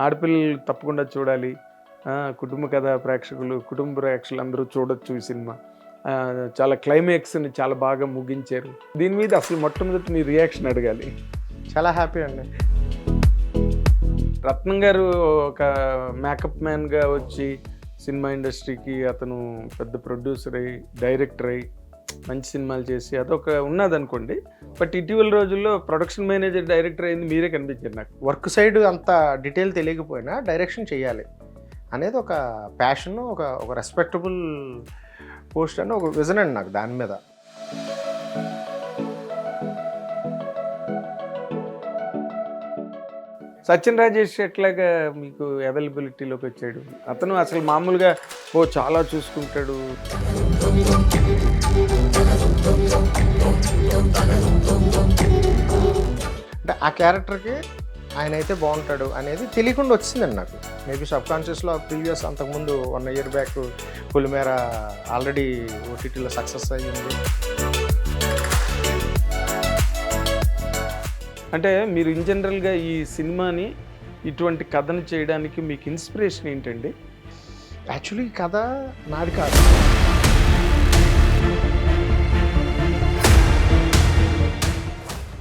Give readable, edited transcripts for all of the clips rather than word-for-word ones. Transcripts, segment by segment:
ఆడపిల్లలు తప్పకుండా చూడాలి. కుటుంబ కథా కుటుంబ ప్రేక్షకులు అందరూ చూడొచ్చు ఈ సినిమా. చాలా క్లైమాక్స్ని చాలా బాగా ముగించారు. దీని మీద అసలు మొట్టమొదటి మీ రియాక్షన్ అడగాలి. చాలా హ్యాపీ అండి. రత్నం గారు ఒక మేకప్ మ్యాన్గా వచ్చి సినిమా ఇండస్ట్రీకి అతను పెద్ద ప్రొడ్యూసర్ అయ్యి, డైరెక్టర్ అయ్యి, మంచి సినిమాలు చేసి అదొక ఉన్నదనుకోండి. బట్ ఇటీవల రోజుల్లో ప్రొడక్షన్ మేనేజర్, డైరెక్టర్ అయింది మీరే కనిపించారు నాకు. వర్క్ సైడ్ అంత డీటెయిల్ తెలియకపోయినా డైరెక్షన్ చేయాలి అనేది ఒక ప్యాషన్, ఒక రెస్పెక్టబుల్ పోస్ట్ అని ఒక విజన్ అండి నాకు దాని మీద. సచిన్ రాజేష్ ఎట్లాగా మీకు అవైలబిలిటీలోకి వచ్చాడు? అతను అసలు మామూలుగా చాలా చూసుకుంటాడు. అంటే ఆ క్యారెక్టర్కి ఆయన అయితే బాగుంటాడు అనేది తెలియకుండా వచ్చిందండి నాకు. మేబీ సబ్ కాన్షియస్లో ప్రీవియస్ అంతకుముందు 1 year బ్యాక్ పులిమేర ఆల్రెడీ ఓటీటీలో సక్సెస్ అయ్యింది. అంటే మీరు ఇన్ జనరల్గా ఈ సినిమాని ఇటువంటి కథను చేయడానికి మీకు ఇన్స్పిరేషన్ ఏంటండి? యాక్చువల్లీ కథ నాది కాదు.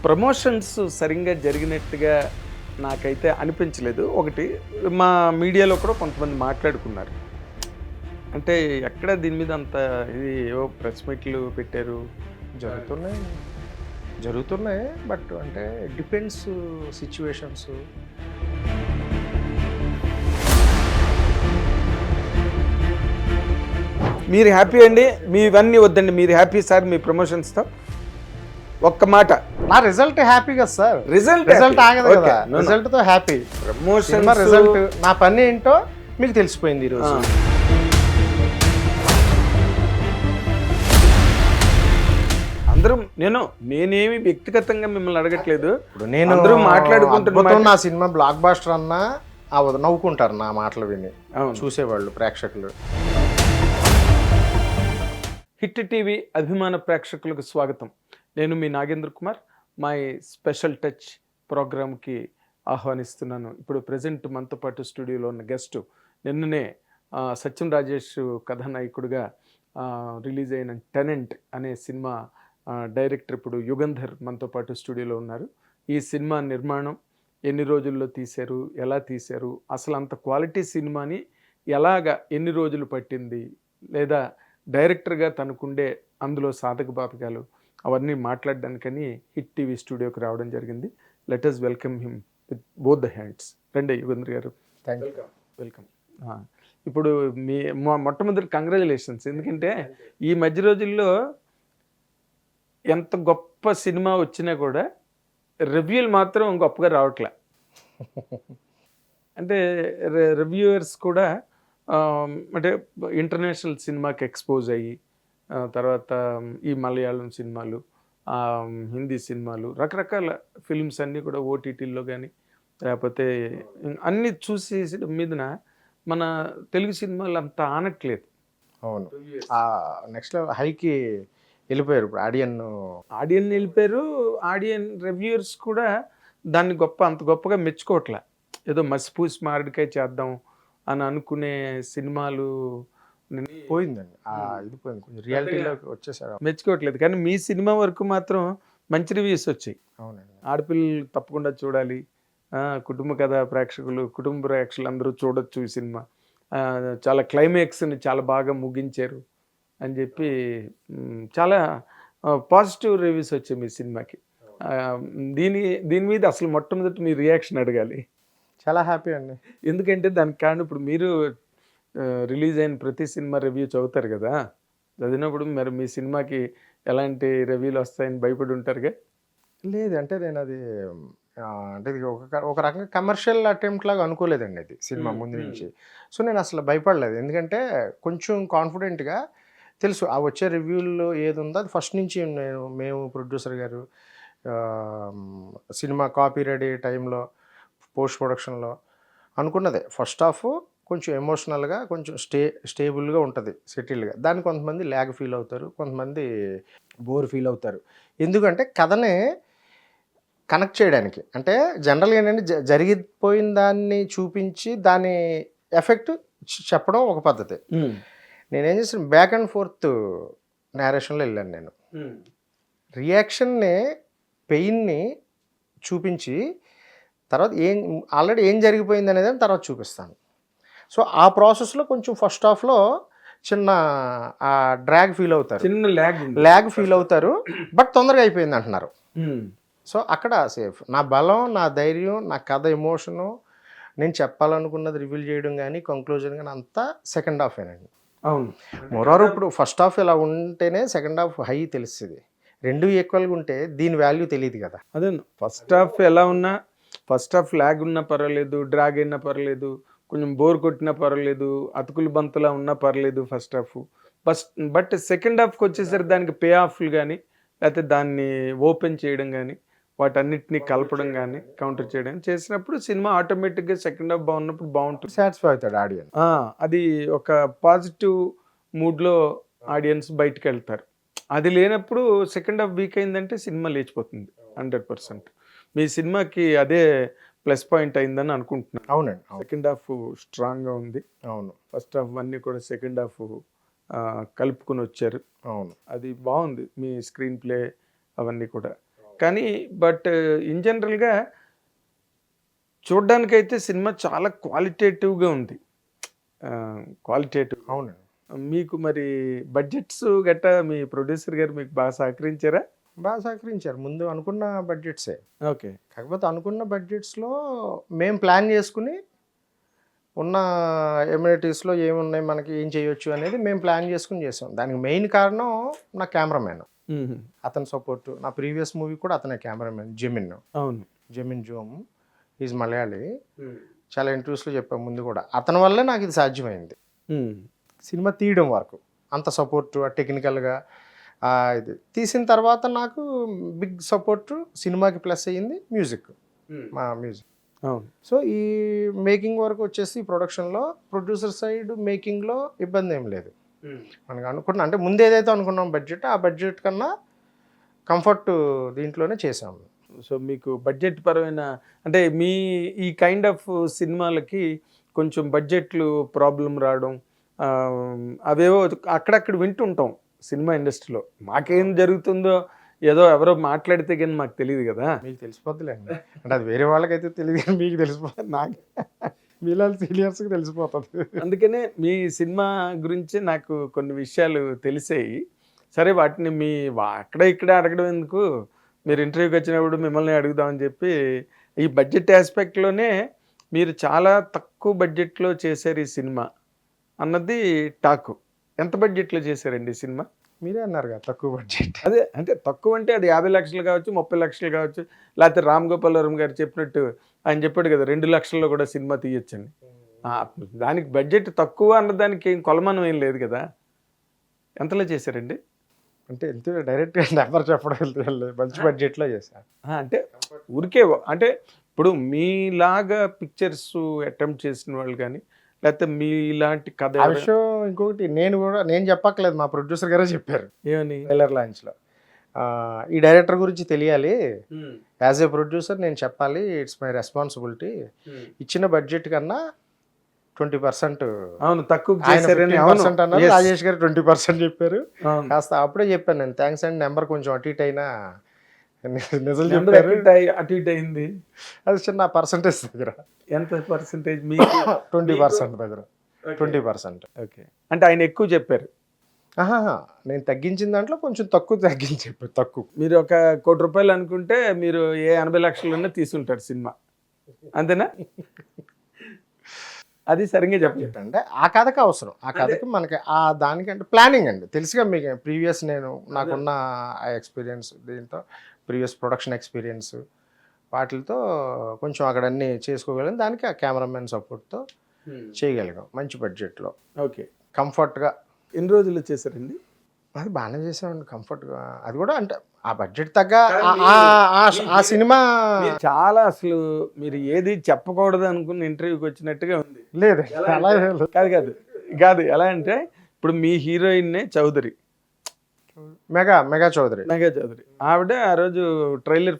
ప్రమోషన్స్ సరిగ్గా జరిగినట్టుగా నాకైతే అనిపించలేదు. ఒకటి మా మీడియాలో కూడా కొంతమంది మాట్లాడుకున్నారు. అంటే ఎక్కడ దీని మీద అంత ఇది ఏవో ప్రెస్ మీట్లు పెట్టారు. జరుగుతున్నాయి బట్ అంటే డిపెండ్స్ సిచ్యువేషన్స్. మీరు హ్యాపీ అండి? మీ ఇవన్నీ వద్దండి, మీరు హ్యాపీ సార్ మీ ప్రమోషన్స్తో? ఒక్క మాట. నా రిజల్ట్ హ్యాపీ కదా సార్. రిజల్ట్ ఆగదు కదా, రిజల్ట్తో హ్యాపీ. ప్రమోషన్ రిజల్ట్ నా పని ఏంటో మీకు తెలిసిపోయింది ఈరోజు. అందరం నేనేమి వ్యక్తిగతంగా మిమ్మల్ని అడగట్లేదు. నేను అందరూ మాట్లాడుకుంటున్నా. నా సినిమా బ్లాక్ బాస్టర్ అన్నా నవ్వుకుంటారు నా మాటలు విని చూసేవాళ్ళు ప్రేక్షకులు. హిట్ టీవీ అభిమాన ప్రేక్షకులకు స్వాగతం. నేను మీ Nagendra Kumar. My special touch ప్రోగ్రామ్కి ఆహ్వానిస్తున్నాను. ఇప్పుడు ప్రజెంట్ మనతో పాటు స్టూడియోలో ఉన్న గెస్ట్ నిన్ననే సచిన్ రాజేష్ కథానాయకుడిగా రిలీజ్ అయిన టెనెంట్ అనే సినిమా డైరెక్టర్ ఇప్పుడు యుగంధర్ మనతో పాటు స్టూడియోలో ఉన్నారు. ఈ సినిమా నిర్మాణం ఎన్ని రోజుల్లో తీశారు, ఎలా తీశారు, అసలు అంత క్వాలిటీ సినిమాని ఎన్ని రోజులు పట్టింది, లేదా డైరెక్టర్గా తనకుండే అందులో సాధక బాధకాలు అవన్నీ మాట్లాడడానికని హిట్ టీవీ స్టూడియోకి రావడం జరిగింది. Let us welcome him with both the hands. రండి యుగంధర్ గారు. వెల్కమ్. ఇప్పుడు మీ మొట్టమొదటి కంగ్రాచులేషన్స్. ఎందుకంటే ఈ మధ్య రోజుల్లో ఎంత గొప్ప సినిమా వచ్చినా కూడా రివ్యూలు మాత్రం గొప్పగా రావట్లే. అంటే రివ్యూవర్స్ కూడా అంటే ఇంటర్నేషనల్ సినిమాకి ఎక్స్పోజ్ అయ్యి తర్వాత ఈ మలయాళం సినిమాలు, హిందీ సినిమాలు, రకరకాల ఫిల్మ్స్ అన్నీ కూడా ఓటీటీల్లో కానీ లేకపోతే అన్నీ చూసి మీదన మన తెలుగు సినిమాలు అంత ఆనట్లేదు. అవును, నెక్స్ట్ హైకి వెళ్ళిపోయారు. ఇప్పుడు ఆడియన్ వెళ్ళిపోయారు. ఆడియన్ రివ్యూవర్స్ కూడా దాన్ని అంత గొప్పగా మెచ్చుకోవట్లే. ఏదో మసిపూసి మామిడికాయ చేద్దాం అని అనుకునే సినిమాలు పోయిందండి. ఇది పోయింది, కొంచెం రియాలిటీలోకి వచ్చేసారు. మెచ్చుకోవట్లేదు. కానీ మీ సినిమా వరకు మాత్రం మంచి రివ్యూస్ వచ్చాయి. అవునండి. ఆడపిల్లలు తప్పకుండా చూడాలి, కుటుంబ కథా కుటుంబ ప్రేక్షకులు అందరూ చూడొచ్చు ఈ సినిమా, చాలా క్లైమాక్స్ని చాలా బాగా ముగించారు అని చెప్పి చాలా పాజిటివ్ రివ్యూస్ వచ్చాయి మీ సినిమాకి. దీని మీద అసలు మొట్టమొదటి మీ రియాక్షన్ అడగాలి. చాలా హ్యాపీ అండి. ఎందుకంటే దానికి కారణం ఇప్పుడు మీరు రిలీజ్ అయిన ప్రతి సినిమా రివ్యూ చదువుతారు కదా, చదివినప్పుడు మరి మీ సినిమాకి ఎలాంటి రివ్యూలు వస్తాయని భయపడి ఉంటారుగా? లేదు, అంటే నేను అది అంటే ఇది ఒక రకంగా కమర్షియల్ అటెంప్ట్ లాగా అనుకోలేదండి అది సినిమా ముందు నుంచి. సో నేను అసలు భయపడలేదు, ఎందుకంటే కొంచెం కాన్ఫిడెంట్గా తెలుసు ఆ వచ్చే రివ్యూల్లో ఏది ఉందో అది ఫస్ట్ నుంచి మేము ప్రొడ్యూసర్ గారు సినిమా కాపీ రెడీ టైంలో పోస్ట్ ప్రొడక్షన్లో అనుకున్నదే. ఫస్ట్ హాఫ్ కొంచెం ఎమోషనల్గా కొంచెం స్టేబుల్గా ఉంటుంది, సెటిల్డ్గా. దాన్ని కొంతమంది ల్యాగ్ ఫీల్ అవుతారు, కొంతమంది బోర్ ఫీల్ అవుతారు. ఎందుకంటే కనెక్ట్ చేయడానికి. అంటే జనరల్‌గా ఏంటంటే జరిగిపోయిన దాన్ని చూపించి దాని ఎఫెక్ట్ చెప్పడం ఒక పద్ధతి. నేనేం చేశాను బ్యాక్ అండ్ ఫోర్త్ నేరేషన్‌లో వెళ్ళాను నేను. రియాక్షన్‌ని, పెయిన్‌ని చూపించి తర్వాత ఆల్రెడీ ఏం జరిగిపోయిందనేది తర్వాత చూపిస్తాను. సో, ఆ ప్రాసెస్‌లో కొంచెం ఫస్ట్ హాఫ్‌లో చిన్న డ్రాగ్ ఫీల్ అవుతారు. చిన్న ల్యాగ్ ఫీల్ అవుతారు. బట్ తొందరగా అయిపోయింది అంటున్నారు. సో, అక్కడ సేఫ్. నా బలం, నా ధైర్యం, నా కథ ఎమోషను, నేను చెప్పాలనుకున్నది రివీల్ చేయడం గానీ, కంక్లూజన్ గానీ అంతా సెకండ్ హాఫేనండి. అవును. మోరోవర్ ఇప్పుడు ఫస్ట్ హాఫ్ ఇలా ఉంటేనే సెకండ్ హాఫ్ హై తెలుస్తది. 2 ఈక్వల్‌గా ఉంటే దీని వాల్యూ తెలీదు కదా! అదే ఫస్ట్ హాఫ్ ఎలా ఉన్నా, ఫస్ట్ హాఫ్ ల్యాగ్ ఉన్నా పర్వాలేదు, డ్రాగ్ అయినా పర్లేదు, కొంచెం బోర్ కొట్టినా పర్వాలేదు, అతుకులు బంతులా ఉన్నా పర్లేదు ఫస్ట్ హాఫ్. బట్ సెకండ్ హాఫ్కి వచ్చేసరికి దానికి పే ఆఫ్లు కానీ, లేకపోతే దాన్ని ఓపెన్ చేయడం కానీ, వాటన్నిటిని కలపడం కానీ, కౌంటర్ చేయడం చేసినప్పుడు సినిమా ఆటోమేటిక్గా సెకండ్ హాఫ్ బాగున్నప్పుడు బాగుంటుంది. సాటిస్ఫై అవుతాడు ఆడియన్స్. అది ఒక పాజిటివ్ మూడ్లో ఆడియన్స్ బయటకు వెళ్తారు. అది లేనప్పుడు సెకండ్ హాఫ్ వీక్ అయిందంటే సినిమా లేచిపోతుంది 100%. మీ సినిమాకి అదే ప్లస్ పాయింట్ అయిందని అనుకుంటున్నాను. అవునండి. సెకండ్ హాఫ్ స్ట్రాంగ్గా ఉంది. అవును. ఫస్ట్ హాఫ్ అన్నీ కూడా సెకండ్ హాఫ్ కలుపుకొని వచ్చారు. అవును. అది బాగుంది మీ స్క్రీన్ ప్లే అవన్నీ కూడా. కానీ బట్ ఇన్ జనరల్గా చూడ్డానికైతే సినిమా చాలా క్వాలిటేటివ్గా ఉంది. క్వాలిటేటివ్. అవునండి. మీకు మరి బడ్జెట్స్ గట్టా మీ ప్రొడ్యూసర్ గారు మీకు బాగా సహకరించారా? బాగా సహకరించారు. ముందు అనుకున్న బడ్జెట్సే. ఓకే. కాకపోతే అనుకున్న బడ్జెట్స్‌లో మేము ప్లాన్ చేసుకుని ఉన్న ఎమ్యూనిటీస్‌లో ఏమున్నాయి, మనకి ఏం చేయొచ్చు అనేది మేము ప్లాన్ చేసుకొని చేసాం. దానికి మెయిన్ కారణం నా కెమెరామ్యాన్. అతని సపోర్టు. నా ప్రీవియస్ మూవీ కూడా అతనే కెమెరామ్యాన్ జెమిన్. అవును. జెమిన్ జోమ్. ఈజ్ మలయాళీ. చాలా ఇంటర్వ్యూస్‌లో చెప్పాను ముందు కూడా. అతని వల్లే నాకు ఇది సాధ్యమైంది. సినిమా తీయడం వరకు అంత సపోర్టు టెక్నికల్గా ఇది తీసిన తర్వాత నాకు బిగ్ సపోర్టు సినిమాకి ప్లస్ అయ్యింది మ్యూజిక్. మా మ్యూజిక్. అవును. సో ఈ మేకింగ్ వరకు వచ్చేసి ప్రొడక్షన్లో ప్రొడ్యూసర్ సైడ్ మేకింగ్లో ఇబ్బంది ఏం లేదు. మనకు అనుకున్నాం అంటే ముందు ఏదైతే అనుకున్నాం బడ్జెట్, ఆ బడ్జెట్ కన్నా కంఫర్ట్ దీంట్లోనే చేసాము. సో మీకు బడ్జెట్ పరమైన అంటే మీ ఈ కైండ్ ఆఫ్ సినిమాలకి కొంచెం బడ్జెట్లు ప్రాబ్లం రావడం అవేవో అక్కడక్కడ వింటుంటాం సినిమా ఇండస్ట్రీలో. మాకేం జరుగుతుందో ఏదో ఎవరో మాట్లాడితే కానీ మాకు తెలియదు కదా. మీకు తెలిసిపోద్దులేండి. అంటే అది వేరే వాళ్ళకైతే తెలియదు కానీ మీకు తెలిసిపోతుంది. నాకు మీలా సీనియర్స్కి తెలిసిపోతుంది. అందుకనే మీ సినిమా గురించి నాకు కొన్ని విషయాలు తెలిసాయి. సరే వాటిని అక్కడ ఇక్కడ అడగడం ఎందుకు, మీరు ఇంటర్వ్యూకి వచ్చినప్పుడు మిమ్మల్ని అడుగుదామని చెప్పి ఈ బడ్జెట్ ఆస్పెక్ట్లోనే మీరు చాలా తక్కువ బడ్జెట్లో చేశారు ఈ సినిమా అన్నది టాకు. ఎంత బడ్జెట్లో చేశారండి ఈ సినిమా? మీరే అన్నారు కదా తక్కువ బడ్జెట్. అదే అంటే తక్కువ అంటే అది 50 లక్షలు కావచ్చు, 30 లక్షలు కావచ్చు, లేకపోతే రామ్ గోపాల్ వర్మ గారు చెప్పినట్టు ఆయన చెప్పాడు కదా 2 లక్షల్లో కూడా సినిమా తీయొచ్చని. దానికి బడ్జెట్ తక్కువ అన్నదానికి ఏం కొలమానం ఏం లేదు కదా. ఎంతలో చేశారండి? అంటే ఎంత డైరెక్ట్గా నెంబర్ చెప్పడం మంచి బడ్జెట్లో చేశాను. అంటే ఊరికే అంటే ఇప్పుడు మీలాగా పిక్చర్స్ అటెంప్ట్ చేసిన వాళ్ళు కానీ, లేకపోతే మీలాంటి కథ ఆ విషయం ఇంకొకటి నేను చెప్పక్కలేదు, మా ప్రొడ్యూసర్ గారే చెప్పారు ఏమని ట్రైలర్ లాంచ్లో. ఈ డైరెక్టర్ గురించి తెలియాలి, యాజ్ ఏ ప్రొడ్యూసర్ నేను చెప్పాలి, ఇట్స్ మై రెస్పాన్సిబిలిటీ. ఇచ్చిన బడ్జెట్ కన్నా 20% అవును తక్కువ అన్నారు. రాజేష్ గారు 20% చెప్పారు. కాస్త అప్పుడే చెప్పాను నేను థ్యాంక్స్ అండ్ నెంబర్ కొంచెం అటు ఇటు అయినా నిజం చెప్పారు. అటు ఇటు అయింది. అది చిన్న పర్సంటేజ్ దగ్గర. ఎంత పర్సంటేజ్? మీకు 20% దగ్గర 20%. ఓకే. అంటే ఆయన ఎక్కువ చెప్పారు. నేను తగ్గించిన దాంట్లో కొంచెం తక్కువ తగ్గించి చెప్పారు. తక్కువ. మీరు ఒక ₹1 కోటి అనుకుంటే మీరు ఏ 80 లక్షలన్నా తీసుంటారు సినిమా, అంతేనా? అది సరిగ్గా చెప్పండి. అంటే ఆ కథకి అవసరం, ఆ కథకి మనకి దానికంటే ప్లానింగ్ అండి. తెలుసుగా మీకు ప్రీవియస్ నాకున్న ఆ ఎక్స్పీరియన్స్, దీంతో ప్రీవియస్ ప్రొడక్షన్ ఎక్స్పీరియన్స్ వాటితో కొంచెం అక్కడ అన్నీ చేసుకోగలిగాం. దానికి ఆ కెమెరామెన్ సపోర్ట్తో చేయగలిగాం మంచి బడ్జెట్లో. ఓకే. కంఫర్ట్గా. ఎన్ని రోజులు చేశారండి? అది బాగానే చేసామండి కంఫర్ట్గా. అది కూడా అంటే ఆ బడ్జెట్ తగ్గ ఆ సినిమా చాలా అసలు మీరు ఏది చెప్పకూడదు అనుకున్న ఇంటర్వ్యూకి వచ్చినట్టుగా ఉంది. లేదు అలా కాదు కాదు కాదు ఎలా అంటే ఇప్పుడు మీ హీరోయిన్నే చౌదరి మెగా మెగా చౌదరి మెగా చౌదరి ఆవిడ ఆ రోజు ట్రైలర్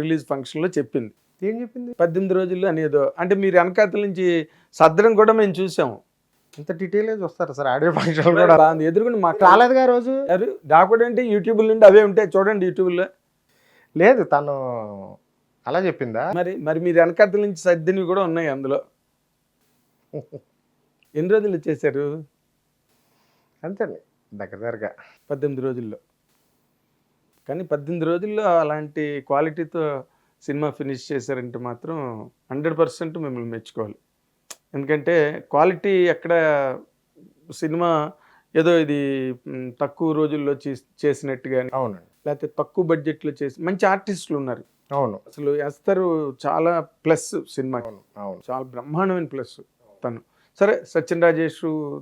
రిలీజ్ ఫంక్షన్లో చెప్పింది ఏం చెప్పింది 18 రోజుల్లో అనేదో. అంటే మీరు వెనకాతల నుంచి సర్దడం కూడా మేము చూసాము. ఇంత డీటెయిల్గా చూస్తారు సార్ ఆడియో ఫంక్షన్ కూడా బాగుంది ఎదురుకుండా మాకు రాలేదుగా ఆ రోజు డాక్టర్ అంటే యూట్యూబ్ నుండి అవే ఉంటాయి చూడండి యూట్యూబ్లో. లేదు తను అలా చెప్పిందా మరి మరి మీరు వెనకాతల నుంచి సర్దినవి కూడా ఉన్నాయి అందులో. ఎన్ని రోజులు చేశారు? అంతేండి దగ్గరగా 18 రోజుల్లో. కానీ 18 రోజుల్లో అలాంటి క్వాలిటీతో సినిమా ఫినిష్ చేశారంటే మాత్రం 100% మిమ్మల్ని మెచ్చుకోవాలి. ఎందుకంటే క్వాలిటీ ఎక్కడ సినిమా ఏదో ఇది తక్కువ రోజుల్లో చేసినట్టు కానీ, అవునండి లేకపోతే తక్కువ బడ్జెట్లో చేసి మంచి ఆర్టిస్టులు ఉన్నారు. అవును అసలు ఎస్తరు చాలా ప్లస్ సినిమా, అవును అవును చాలా బ్రహ్మాండమైన ప్లస్ తను. సరే సచిన్ రాజేష్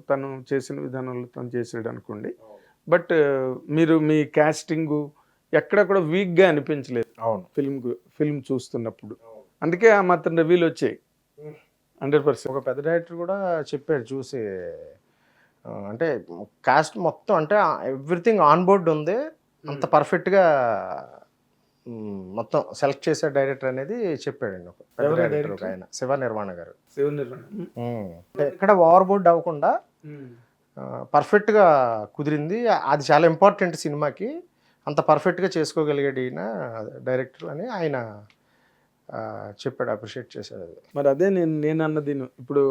తను చేసిన విధానంలో తను చేసాడు అనుకోండి, బట్ మీరు మీ క్యాస్టింగు ఎక్కడ కూడా వీక్గా అనిపించలేదు అవును ఫిల్మ్ చూస్తున్నప్పుడు. అందుకే ఆ మాత్రం రివ్యూలు వచ్చాయి 100%. ఒక పెద్ద డైరెక్టర్ కూడా చెప్పాడు చూసి అంటే కాస్ట్ మొత్తం అంటే ఎవ్రీథింగ్ ఆన్ బోర్డ్ ఉంది అంత పర్ఫెక్ట్గా మొత్తం సెలెక్ట్ చేసే డైరెక్టర్ అనేది చెప్పాడండి. ఒక పెద్ద డైరెక్టర్ ఒక ఆయన శివ నిర్మాణ గారు. అంటే ఎక్కడ ఓవర్ బోర్డ్ అవ్వకుండా పర్ఫెక్ట్గా కుదిరింది. అది చాలా ఇంపార్టెంట్ సినిమాకి. అంత పర్ఫెక్ట్గా చేసుకోగలిగాడు ఈయన డైరెక్టర్ అని ఆయన చెప్పాడు, అప్రిషియేట్ చేశాడు. అది మరి అదే నేను అన్నది. ఇప్పుడు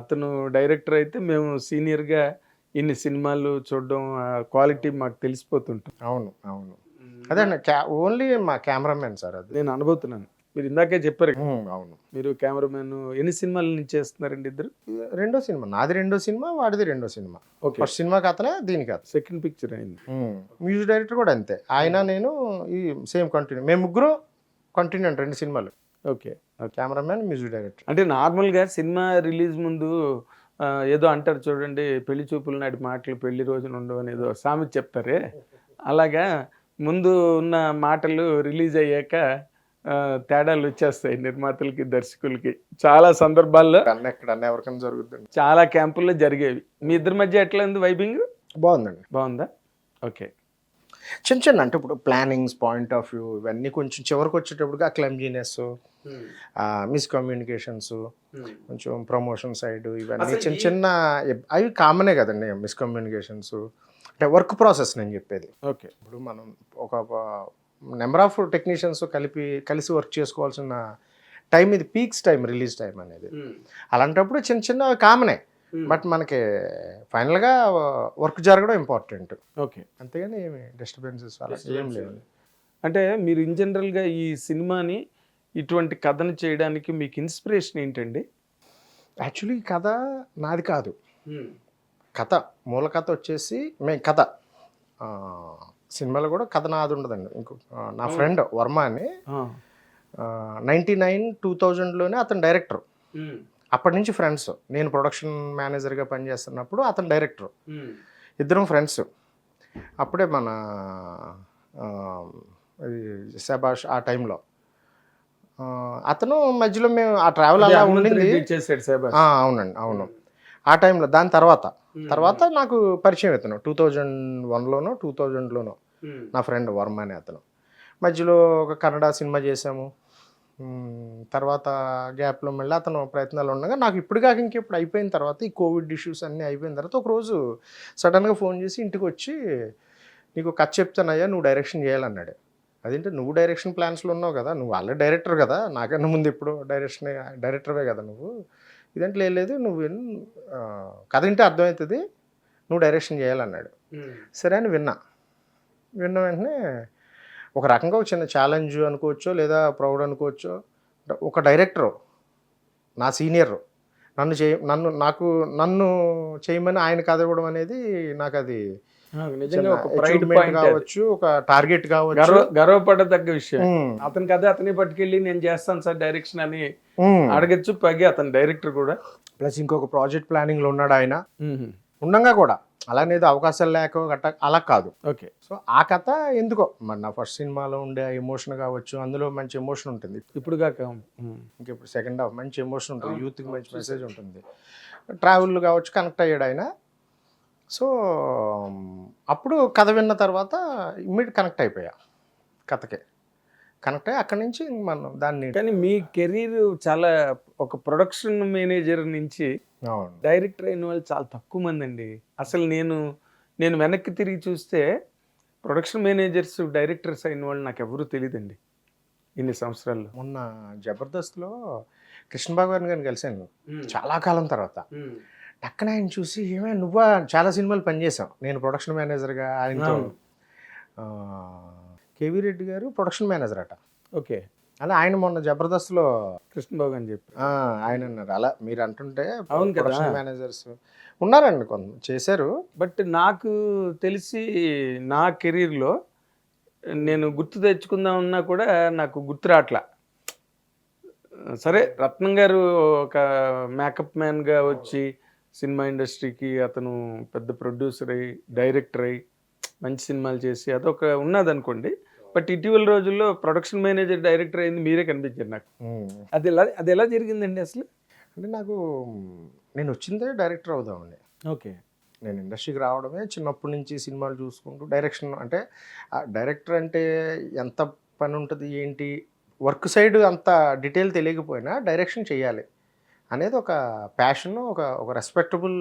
అతను డైరెక్టర్ అయితే మేము సీనియర్గా ఇన్ని సినిమాలు చూడడం క్వాలిటీ మాకు తెలిసిపోతుంటాం. అవును అవును అదే అండి ఓన్లీ మా కెమెరామెన్ సార్. అది నేను అనుభూతున్నాను. మీరు ఇందాకే చెప్పారు అవును మీరు కెమెరామెన్. ఎన్ని సినిమాల నుంచి చేస్తున్నారండి ఇద్దరు? రెండో సినిమా, నాది రెండో సినిమా, వాడిది రెండో సినిమా. ఓకే, ఫస్ట్ సినిమాకి అతనే, దీనికి అతను సెకండ్ పిక్చర్ అయింది. మ్యూజిక్ డైరెక్టర్ కూడా అంతే, ఆయన నేను ఈ సేమ్ కంటిన్యూ, మేము ముగ్గురు కంటిన్యూ అండి 2 సినిమాలు. Okay, cameraman, music director. అంటే నార్మల్గా సినిమా రిలీజ్ ముందు ఏదో అంటారు చూడండి, పెళ్లి చూపుల నాటి మాటలు పెళ్లి రోజున ఉండవు అని ఏదో సామెత చెప్తారే, అలాగా ముందు ఉన్న మాటలు రిలీజ్ అయ్యాక తేడాలు వచ్చేస్తాయి నిర్మాతలకి దర్శకులకి. చాలా సందర్భాల్లో ఎక్కడన్నా ఎవరికైనా జరుగుతుంది, చాలా క్యాంపుల్లో జరిగేవి. మీ ఇద్దరి మధ్య ఎట్లా ఉంది వైబింగ్? బాగుందండి. బాగుందా? ఓకే. చిన్న అంటే ఇప్పుడు ప్లానింగ్స్ పాయింట్ ఆఫ్ వ్యూ ఇవన్నీ కొంచెం చివరికి వచ్చేటప్పటికి ఆ క్లమ్జీనెస్, మిస్కమ్యూనికేషన్స్, కొంచెం ప్రమోషన్ సైడ్ ఇవన్నీ చిన్న చిన్న అవి కామనే కదండి. మిస్కమ్యూనికేషన్స్ అంటే వర్క్ ప్రాసెస్ నేను చెప్పేది. ఓకే, ఇప్పుడు మనం ఒక నెంబర్ ఆఫ్ టెక్నీషియన్స్ కలిసి వర్క్ చేసుకోవాల్సిన టైం ఇది, పీక్స్ టైం, రిలీజ్ టైం అనేది. అలాంటప్పుడు చిన్న చిన్న కామనే, బట్ మనకి ఫైనల్గా వర్క్ జరగడం ఇంపార్టెంట్. ఓకే, అంతేగాని ఏమి డిస్టర్బెన్సెస్ అలా ఏం లేదు. అంటే మీరు ఇన్ జనరల్గా ఈ సినిమాని ఇటువంటి కథను చేయడానికి మీకు ఇన్స్పిరేషన్ ఏంటండి? యాక్చువల్లీ కథ నాది కాదు, కథ మూల కథ వచ్చేసి కథ సినిమాలో కూడా కథ నాది ఉండదండి. ఇంకో నా ఫ్రెండ్ వర్మ అని 99, 2000లోనే అతను డైరెక్టర్. అప్పటి నుంచి ఫ్రెండ్స్. నేను ప్రొడక్షన్ మేనేజర్గా పనిచేస్తున్నప్పుడు అతను డైరెక్టర్, ఇద్దరం ఫ్రెండ్స్. అప్పుడే మన శబాష్ ఆ టైంలో అతను మధ్యలో మేము ఆ ట్రావెల్ అలా ఉండింది. అవునండి అవును, ఆ టైంలో. దాని తర్వాత నాకు పరిచయం ఇతను 2001లోనో 2000లోనో నా ఫ్రెండ్ వర్మ అని అతను. మధ్యలో ఒక కన్నడ సినిమా చేసాము. తర్వాత గ్యాప్లో మళ్ళీ అతను ప్రయత్నాలు ఉండగా నాకు ఇప్పుడు కాక ఇంకెప్పుడు అయిపోయిన తర్వాత, ఈ కోవిడ్ ఇష్యూస్ అన్నీ అయిపోయిన తర్వాత ఒకరోజు సడన్గా ఫోన్ చేసి ఇంటికి వచ్చి, నీకు కథ చెప్తానయ్యా, నువ్వు డైరెక్షన్ చేయాలన్నాడు. అదేంటే నువ్వు డైరెక్షన్ ప్లాన్స్లో ఉన్నావు కదా, నువ్వు ఆల్రెడీ డైరెక్టర్ కదా, నాకన్నా ముందు ఎప్పుడు డైరెక్టర్వే కదా నువ్వు, ఇదంటే లేదు, నువ్వు కథ వింటే అర్థమవుతుంది, నువ్వు డైరెక్షన్ చేయాలన్నాడు. సరే అని విన్న వెంటనే ఒక రకంగా ఒక చిన్న ఛాలెంజ్ అనుకోవచ్చో లేదా ప్రౌడ్ అనుకోవచ్చో. ఒక డైరెక్టరు, నా సీనియర్, నన్ను చేయమని ఆయన కథ ఇవ్వడం అనేది నాకు అది నిజంగా ఒక ప్రైడ్ కావచ్చు, ఒక టార్గెట్ కావచ్చు, గర్వపడదగ్గ విషయం. అతని కథ అతనే పట్టుకెళ్ళి నేను చేస్తాను సార్ డైరెక్షన్ అని అడగచ్చు. పైగా అతను డైరెక్టర్ కూడా, ప్లస్ ఇంకొక ప్రాజెక్ట్ ప్లానింగ్లో ఉన్నాడు ఆయన. ఉండగా కూడా అలానే ఏదో అవకాశాలు లేక గట్ట అలా కాదు. ఓకే. సో ఆ కథ ఎందుకో మరి నా ఫస్ట్ సినిమాలో ఉండే ఎమోషన్ కావచ్చు, అందులో మంచి ఎమోషన్ ఉంటుంది. ఇప్పుడు కాక ఇంకెప్పుడు సెకండ్ హాఫ్ మంచి ఎమోషన్ ఉంటుంది, యూత్కి మంచి మెసేజ్ ఉంటుంది, ట్రావెల్ కావచ్చు, కనెక్ట్ అయ్యాడు ఆయన. సో అప్పుడు కథ విన్న తర్వాత ఇమ్మీడియట్ కనెక్ట్ అయిపోయా కథకి. కనెక్ట్ అయ్యి అక్కడి నుంచి మనం దాన్ని కానీ మీ కెరీర్ చాలా ఒక ప్రొడక్షన్ మేనేజర్ నుంచి అవును. డైరెక్టర్ అయిన వాళ్ళు చాలా తక్కువ మంది అండి. అసలు నేను వెనక్కి తిరిగి చూస్తే ప్రొడక్షన్ మేనేజర్స్ డైరెక్టర్స్ అయిన వాళ్ళు నాకు ఎవరూ తెలియదండి ఇన్ని సంవత్సరాల్లో. మొన్న జబర్దస్త్లో కృష్ణ భగవాన్ గారిని కలిశాను చాలా కాలం తర్వాత. టక్కన ఆయన చూసి ఏమైనా నువ్వా చాలా సినిమాలు పనిచేసాం. నేను ప్రొడక్షన్ మేనేజర్గా ఆయనతో. అవును. కేవీ రెడ్డి గారు ప్రొడక్షన్ మేనేజర్ అట. ఓకే. అలా ఆయన మొన్న జబర్దస్త్లో కృష్ణ బాబు అని చెప్పి ఆయన అన్నారు. అలా మీరు అంటుంటే అవును కదా. ప్రొడక్షన్ మేనేజర్స్ ఉన్నారండి, కొంత చేశారు. బట్ నాకు తెలిసి నా కెరీర్లో నేను గుర్తు తెచ్చుకుందామన్నా కూడా నాకు గుర్తు రావట్లా. సరే, రత్నం గారు ఒక మేకప్ మ్యాన్గా వచ్చి సినిమా ఇండస్ట్రీకి అతను పెద్ద ప్రొడ్యూసర్ అయ్యి డైరెక్టర్ అయ్యి మంచి సినిమాలు చేసి అదొక ఉన్నదనుకోండి. బట్ ఇటీవల రోజుల్లో ప్రొడక్షన్ మేనేజర్ డైరెక్టర్ అయింది మీరే కనిపించారు నాకు. అది ఎలా జరిగిందండి అసలు? అంటే నేను వచ్చిందే డైరెక్టర్ అవుదామండి. ఓకే. నేను ఇండస్ట్రీకి రావడమే చిన్నప్పటి నుంచి సినిమాలు చూసుకుంటూ డైరెక్షన్. అంటే డైరెక్టర్ అంటే ఎంత పని ఉంటుంది ఏంటి, వర్క్ సైడ్ అంత డీటెయిల్ తెలియకపోయినా డైరెక్షన్ చేయాలి అనేది ఒక ప్యాషన్, ఒక రెస్పెక్టబుల్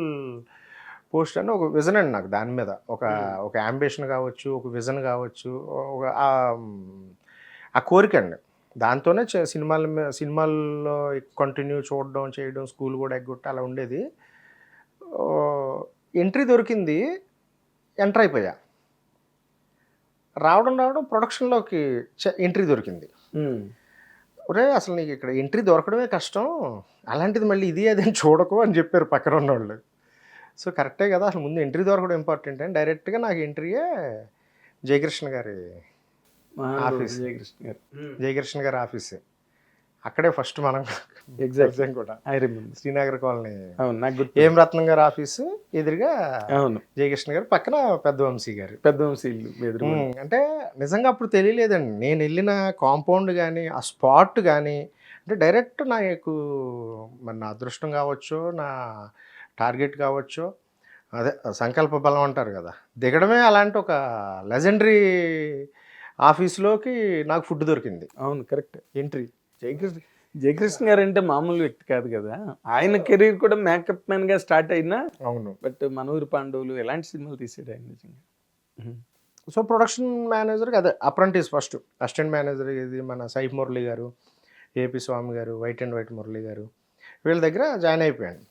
పోస్ట్ అని ఒక విజన్ అండి నాకు. దాని మీద ఒక యాంబిషన్ కావచ్చు, ఒక విజన్ కావచ్చు, ఒక ఆ కోరిక అండి. దాంతోనే సినిమాల్లో కంటిన్యూ చూడడం చేయడం, స్కూల్ కూడా ఎగ్గొట్టి అలా ఉండేది. ఎంట్రీ దొరికింది, ఎంటర్ అయిపోయా. రావడం ప్రొడక్షన్లోకి ఎంట్రీ దొరికింది. ఒరే అసలు నీకు ఇక్కడ ఎంట్రీ దొరకడమే కష్టం, అలాంటిది మళ్ళీ ఇది అదేం చూడకు అని చెప్పారు పక్కన ఉన్నవాళ్ళు. సో కరెక్టే కదా, అసలు ముందు ఎంట్రీ దొరకడం ఇంపార్టెంట్ అని డైరెక్ట్గా నాకు ఎంట్రీయే జయకృష్ణ గారి ఆఫీస్. జయకృష్ణ గారి ఆఫీస్ అక్కడే ఫస్ట్ మనం ఎగ్జామ్ కూడా శ్రీనగర్ కాలనీ. అవును, నాకు గుర్తు. ఏం రత్నం గారి ఆఫీసు ఎదురుగా అవును, జయకృష్ణ గారు పక్కన పెద్దవంశీ గారు. పెద్దవంశీ ఇల్లు. అంటే నిజంగా అప్పుడు తెలియలేదండి. నేను వెళ్ళిన కాంపౌండ్ కానీ ఆ స్పాట్ కానీ అంటే డైరెక్ట్ నాకు మరి నా అదృష్టం కావచ్చు, నా టార్గెట్ కావచ్చు, అదే సంకల్ప బలం అంటారు కదా, దిగడమే అలాంటి ఒక లెజెండరీ ఆఫీస్లోకి నాకు ఫుడ్ దొరికింది. అవును, కరెక్ట్. ఎంట్రీ. జయకృష్ణ గారు అంటే మామూలు వ్యక్తి కాదు కదా. ఆయన కెరీర్ కూడా మేకప్ మ్యాన్ గా స్టార్ట్ అయినా, అవును, బట్ మనూరి పాండవులు ఎలాంటి సినిమాలు తీసాడు ఆయన నిజంగా. సో ప్రొడక్షన్ మేనేజర్కి అదే అప్రెంటిస్ ఫస్ట్. అసిస్టెంట్ మేనేజర్ ఇది మన సైఫ్ మురళి గారు, ఏపీ స్వామి గారు, వైట్ అండ్ వైట్ మురళి గారు, వీళ్ళ దగ్గర జాయిన్ అయిపోయాను.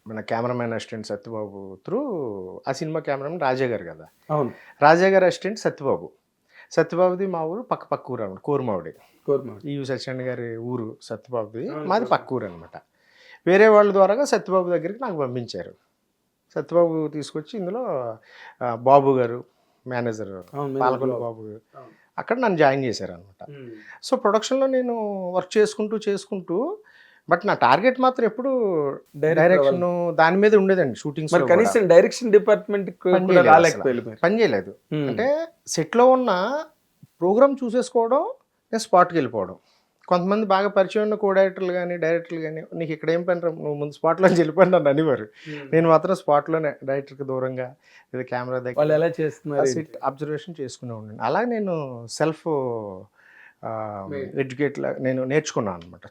మన కెమెరామెన్ అసిస్టెంట్ సత్యబాబు త్రూ ఆ సినిమా కెమెరామెన్ రాజా గారు కదా. అవును, రాజా గారు అసిస్టెంట్ సత్యబాబు. సత్యబాబుది మా ఊరు పక్క ఊరు అనమాట, కోరుమావిడి. ఈ సత్యనారాయణ గారి ఊరు సత్యబాబుది, మాది పక్క ఊరు అనమాట. వేరే వాళ్ళ ద్వారాగా సత్యబాబు దగ్గరికి నాకు పంపించారు. సత్యబాబు తీసుకొచ్చి ఇందులో బాబు గారు మేనేజర్, పాలకొల్లు బాబు గారు, అక్కడ నన్ను జాయిన్ చేశారు అనమాట. సో ప్రొడక్షన్లో నేను వర్క్ చేసుకుంటూ బట్ నా టార్గెట్ మాత్రం ఎప్పుడు డైరెక్షన్ దాని మీద ఉండేదండి. షూటింగ్స్ కనీసం డైరెక్షన్ డిపార్ట్మెంట్ పని చేయలేదు. అంటే సెట్లో ఉన్న ప్రోగ్రామ్ చూసేసుకోవడం, నేను స్పాట్కి వెళ్ళిపోవడం. కొంతమంది బాగా పరిచయం ఉన్న కో డైరెక్టర్లు కానీ డైరెక్టర్లు కానీ నీకు ఇక్కడ ఏం పని, నువ్వు ముందు స్పాట్లో వెళ్ళిపోయి నన్ను అనేవారు. నేను మాత్రం స్పాట్లోనే డైరెక్టర్కి దూరంగా లేదా కెమెరా దగ్గర ఎలా చేస్తున్నారు అబ్జర్వేషన్ చేసుకునే ఉండండి. అలా నేను సెల్ఫ్ ఎడ్యుకేట్ నేను నేర్చుకున్నాను అనమాట.